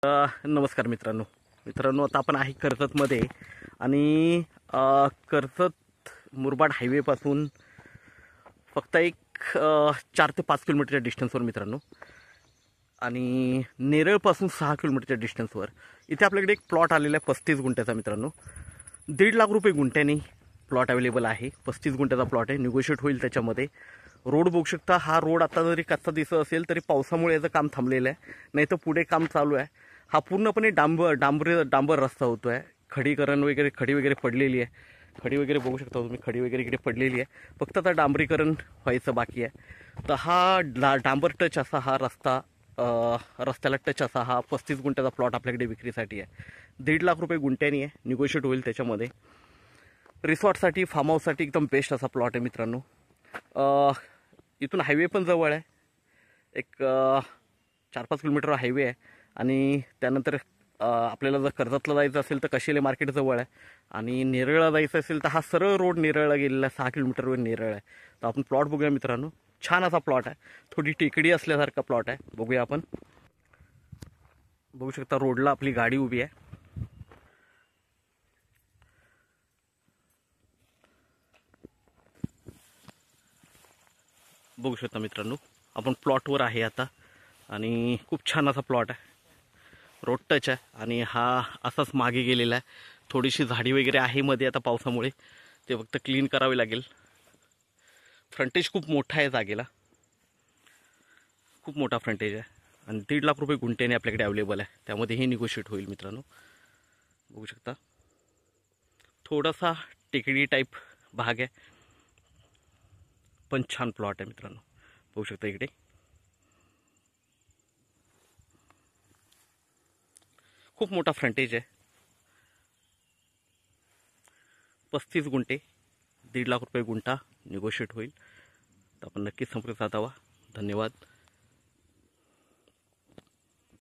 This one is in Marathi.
नमस्कार मित्रांनो, आता आपण आहे कर्जतमध्ये आणि कर्जत मुरबाड हायवेपासून फक्त एक 4 ते 5 किलोमीटरच्या डिस्टन्सवर मित्रांनो, आणि नेरळपासून 6 किलोमीटरच्या डिस्टन्सवर इथे आपल्याकडे एक प्लॉट आलेला आहे 35 गुंठ्याचा मित्रांनो. 1.5 लाख रुपये गुंठ्याने प्लॉट अवेलेबल आहे. 35 गुंठ्याचा प्लॉट आहे, निगोशिएट होईल त्याच्यामध्ये. रोड बघू शकता. हा रोड आता जरी कच्चा दिसत असेल तरी पावसामुळे याचं काम थांबलेलं आहे, नाही तर पुढे काम चालू आहे. हा पूर्णपणे डांबर रस्ता होतो आहे. खडी वगैरे पडलेली आहे. खडी वगैरे बघू शकता तुम्ही, खडी वगैरे इकडे पडलेली आहे. फक्त आता डांबरीकरण व्हायचं बाकी आहे. तर हा डांबर टच असा हा रस्ता, रस्त्याला टच असा हा 35 गुंठ्याचा प्लॉट आपल्याकडे विक्रीसाठी आहे. 1.5 लाख रुपये गुंठ्यानी आहे, निगोशिएट होईल त्याच्यामध्ये. रिसॉर्टसाठी, फार्म हाऊससाठी एकदम बेस्ट असा प्लॉट आहे मित्रांनो. इथून हायवे पण जवळ आहे. एक 4-5 किलोमीटर हायवे आहे. आणि त्यानंतर आपल्याला जर कर्जतला जायचं असेल तर कशेले मार्केट जवळ आहे. आणि नेरळला जायचं असेल तर हा सरळ रोड नेरळला गेलेला आहे. 6 किलोमीटरवर नेरळ आहे. तर आपण प्लॉट बघूया मित्रांनो. छान असा प्लॉट आहे. थोडी टेकडी असल्यासारखा प्लॉट आहे. बघूया आपण. बघू शकता रोडला आपली गाडी उभी आहे. बघू शकता मित्रांनो, आपण प्लॉटवर आहे आता. आणि खूप छान असा प्लॉट आहे. रोड टच आहे आणि हा असाच मागे गेलेला आहे. थोडीशी झाडी वगैरे आहे मध्ये आता पावसामुळे, ते फक्त क्लीन करावे लागेल. फ्रंटेज खूप मोठा आहे जागेला, खूप मोठा फ्रंटेज आहे. आणि 1.5 लाख रुपये गुंठ्याने आपल्याकडे अवेलेबल आहे. त्यामध्ये हे निगोशिएट होईल मित्रांनो. बघू शकता थोडासा टेकडी टाईप भाग आहे, पण छान प्लॉट आहे मित्रांनो. बघू शकता इकडे खूप मोठा फ्रंटेज आहे. 35 गुंठे, 1.5 लाख रुपये गुंठा, निगोशिएट होईल. तर आपण नक्कीच संपर्क साधावा. धन्यवाद.